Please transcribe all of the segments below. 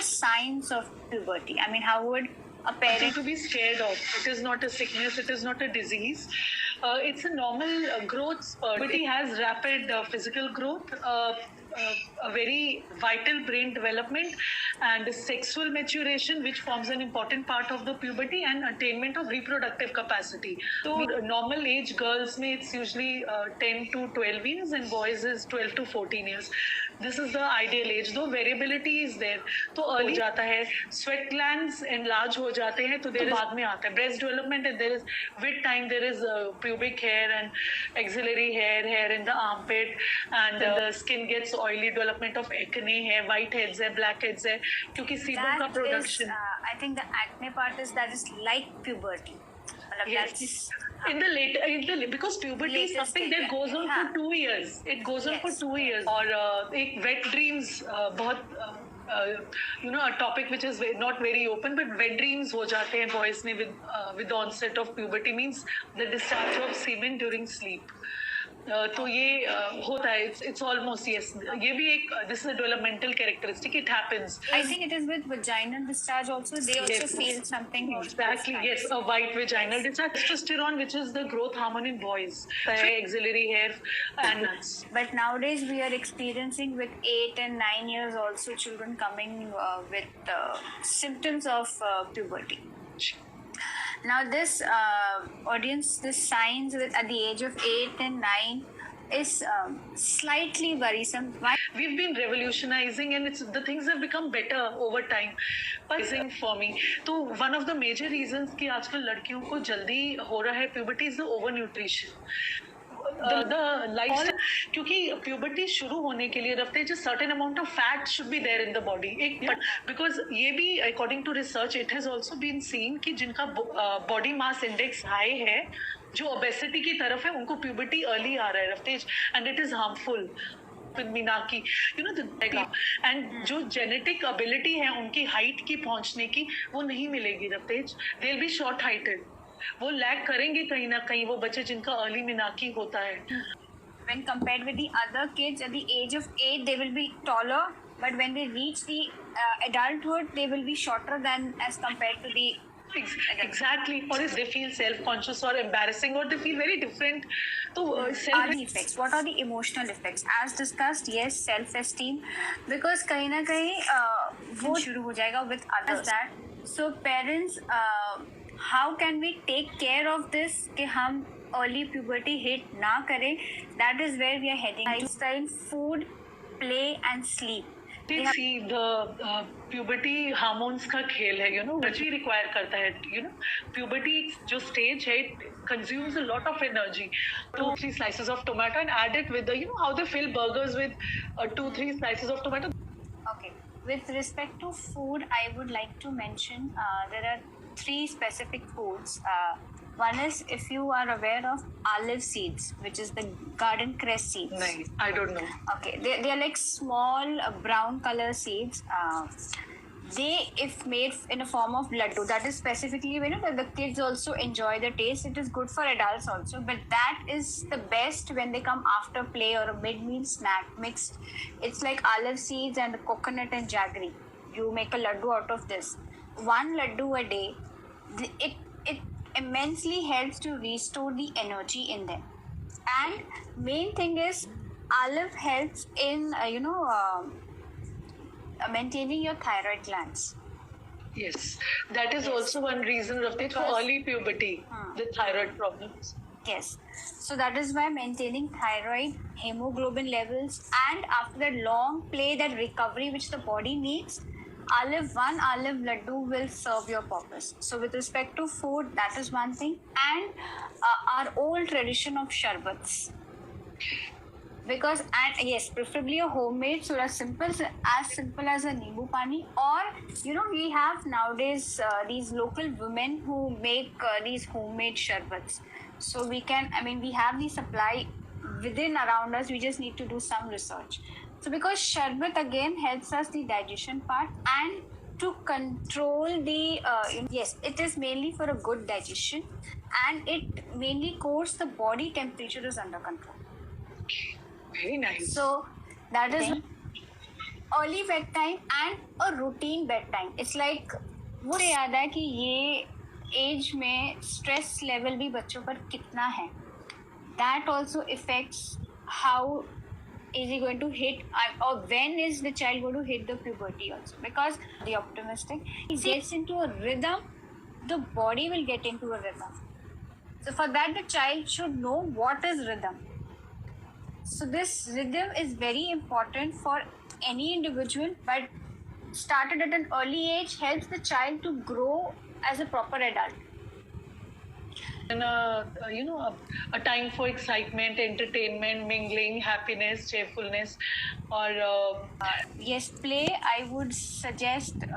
signs of puberty? I mean, how would a Nothing parent to be scared of. It is not a sickness. It is not a disease. It's a normal growth spurt. Puberty has rapid physical growth, a very vital brain development, and sexual maturation, which forms an important part of the puberty, and attainment of reproductive capacity. So, normal age girls may it's usually 10 to 12 years, and boys is 12 to 14 years. This is the ideal age, though variability is there. तो early जाता है, sweat glands enlarge हो जाते हैं, तो there is बाद में आता है breast development, and there is with time there is pubic hair and axillary hair in the armpit, and the skin gets oily, development of acne है, white heads है, black heads है, क्योंकि sebum का that production. is, I think the acne part is like puberty. Yes. Because puberty is Latest something that stage, goes on हाँ. for 2 years. It goes on for Yes. 2 years. और एक wet dreams बहुत a topic which is not very open, but wet dreams हो जाते हैं boys में with the onset of puberty, means the discharge of semen during sleep. तो ये होता है. It's almost, yes. ये भी एक this is a developmental characteristic. It happens. I think it is with vaginal discharge also. They also Yes. feel something. Exactly, yes, a white vaginal discharge. Testosterone, which is the growth hormone in boys, axillary hair, and nuts. But nowadays we are experiencing with 8 and 9 years also children coming with symptoms of puberty. Now this audience, this signs at the age of 8 and 9 is slightly worrisome. Why? We've been revolutionizing, and the things have become better over time. But for me, so one of the major reasons कि आजकल लड़कियों को जल्दी हो रहा है puberty is the overnutrition. The lifestyle, क्योंकि puberty शुरू होने के लिए रखते हैं just certain amount of fat should be there in the body. Because ये भी according to research it has also been seen कि जिनका body mass index high है, जो obesity की तरफ है, उनको puberty early आ रहा है रफ्तेज, and it is harmful. मीनाकी, and जो genetic ability है उनकी height की पहुंचने की, वो नहीं मिलेगी रफ्तेज. They'll be short heighted. वो लैग करेंगे कहीं ना कहीं वो बच्चे जिनका अर्ली मिनाकी होता है. When compared with the other kids at the age of 8, they will be taller, but when they reach the adulthood, they will be shorter than as compared to the Exactly. Or if they feel self-conscious or embarrassing, or they feel very different. So are the effects? What are the emotional effects? As discussed, yes, self-esteem, because कहीं ना कहीं वो शुरू हो जाएगा with others. That so parents, how can we take care of this कि हम early puberty hit ना करें? That is where we are heading. Lifestyle, food, play and sleep. See, the puberty hormones का खेल है, energy require करता है, puberty जो stage है, it consumes a lot of energy. 2-3 slices of tomato and add it with the, how they fill burgers with 2-3 slices of tomato. Okay. With respect to food, I would like to mention there are 3 specific foods. One is, if you are aware of olive seeds, which is the garden cress seeds. Nice. I don't know. Okay, they are like small brown color seeds. They, if made in a form of laddu, that is specifically that the kids also enjoy the taste. It is good for adults also, but that is the best when they come after play or a mid-meal snack mixed. It's like olive seeds and coconut and jaggery. You make a laddu out of this. 1 laddu a day. It immensely helps to restore the energy in them. And main thing is olive helps in maintaining your thyroid glands. Yes, that is also one reason for early puberty, the thyroid problems. Yes, so that is why maintaining thyroid, hemoglobin levels, and after that long play, that recovery which the body needs, one olive laddu will serve your purpose. So with respect to food, that is one thing. And our old tradition of sharbats. Because, and yes, preferably a homemade, so as simple as a nimbu pani, or we have nowadays these local women who make these homemade sharbats. So we have the supply within around us. We just need to do some research. So because sharbat again helps us the digestion part and to control the yes, it is mainly for a good digestion, and it mainly coats the body temperature is under control. Very nice. So that is early bed time and a routine bed time. It's like मुझे याद है कि ये as में stress level भी बच्चों पर कितना है. That also effects how is he going to hit or when is the child going to hit the puberty also, because the optimistic he gets into a rhythm, the body will get into a rhythm. So for that the child should know what is rhythm. So this rhythm is very important for any individual, but started at an early age helps the child to grow as a proper adult. And a time for excitement, entertainment, mingling, happiness, cheerfulness, or Yes, play. I would suggest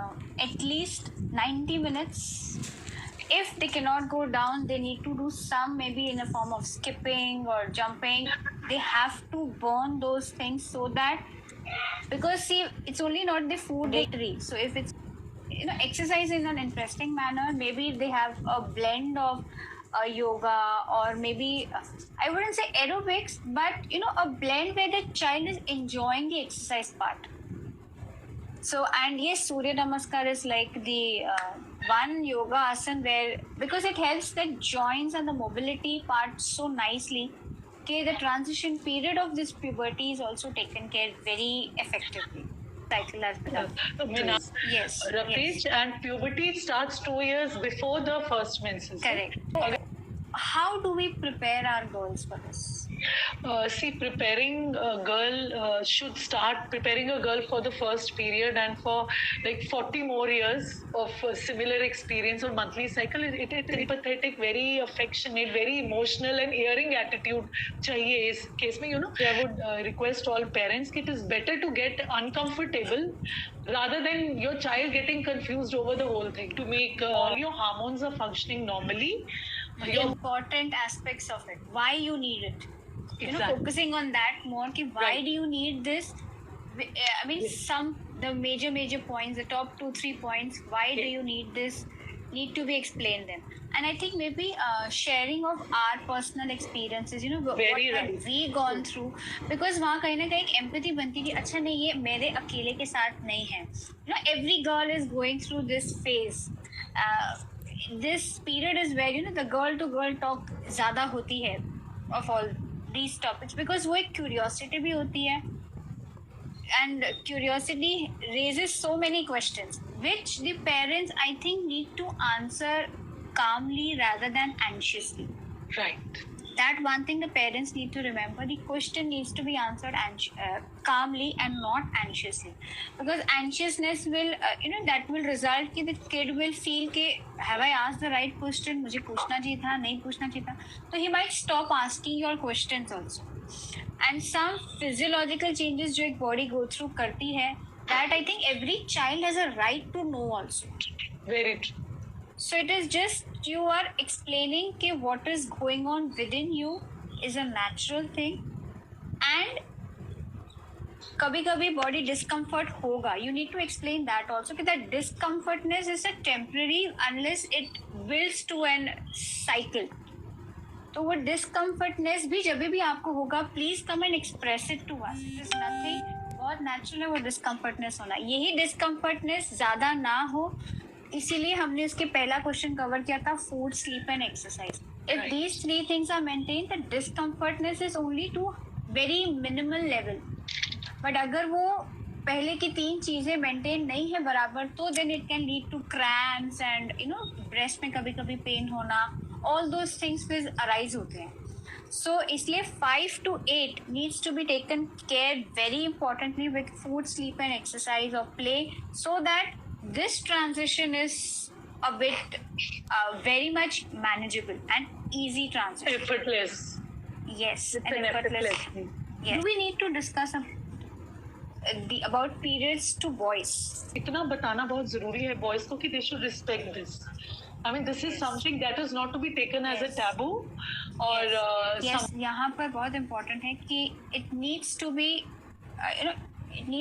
at least 90 minutes. If they cannot go down, they need to do some, maybe in a form of skipping or jumping. They have to burn those things so that, because see, it's only not the food they eat. So if it's exercise in an interesting manner, maybe they have a blend of yoga, or maybe I wouldn't say aerobics, but a blend where the child is enjoying the exercise part. So, and yes, Surya Namaskar is like the one yoga asana where, because it helps the joints and the mobility part so nicely. Okay, the transition period of this puberty is also taken care very effectively. Yes. Rakesh, and puberty starts 2 years before the first menses. Correct. How do we prepare our girls for this? See, preparing a girl should start preparing a girl for the first period, and for like 40 more years of similar experience or monthly cycle. It empathetic, very affectionate, very emotional and caring attitude chahiye is case mein. I would request all parents that it is better to get uncomfortable rather than your child getting confused over the whole thing, to make all your hormones are functioning normally. The important aspects of it, why you need it, Exactly. Focusing on that more, why Right. do you need this. I mean, the major points, the top 2-3 points, why do you need this, need to be explained them. And I think maybe sharing of our personal experiences, what Very have right. we gone through, because वहाँ कहीं ना कहीं empathy बनती कि अच्छा नहीं, ये मेरे अकेले के साथ नहीं है. Every girl is going through this phase. This period is where the girl to girl talk ज़्यादा होती है of all these topics, because वो एक curiosity भी होती है, and curiosity raises so many questions which the parents, I think, need to answer calmly rather than anxiously. Right. That one thing the parents need to remember, the question needs to be answered calmly and not anxiously, because anxiousness will that will result कि the kid will feel कि have I asked the right question, मुझे पूछना चाहिए था, नहीं पूछना चाहिए था, so he might stop asking your questions also. And some physiological changes जो एक body go through करती है, that I think every child has a right to know also. Very true. So it is just you are explaining कि what is going on within you is a natural thing, and कभी-कभी body discomfort होगा. You need to explain that also कि that discomfortness is a temporary unless it builds to an cycle. तो वो discomfortness भी जब भी आपको होगा, please come and express it to us. It is nothing, बहुत natural है वो discomfortness होना. यही discomfortness ज़्यादा ना हो, इसीलिए हमने उसके पहला क्वेश्चन कवर किया था, food, sleep and exercise. If these 3 things are maintained, the discomfortness is only to very minimal level. But अगर वो पहले की 3 चीजें मेंटेन नहीं है बराबर, तो then it can lead to cramps and breast में कभी कभी पेन होना, ऑल दोज थिंग्स फिर अराइज होते हैं. So इसलिए 5 to 8 needs to be taken care very importantly with food, sleep and exercise or play, so that this transition is a bit very much manageable and easy transition. Effortless. Yes, It's and an effortless. effortless. Yes. Do we need to discuss about periods to boys? इतना बताना बहुत जरूरी है boys को कि they should respect this. I memean, this is something that is not to be taken as a taboo or Yes, यहाँ पर बहुत important है कि it needs to be it needs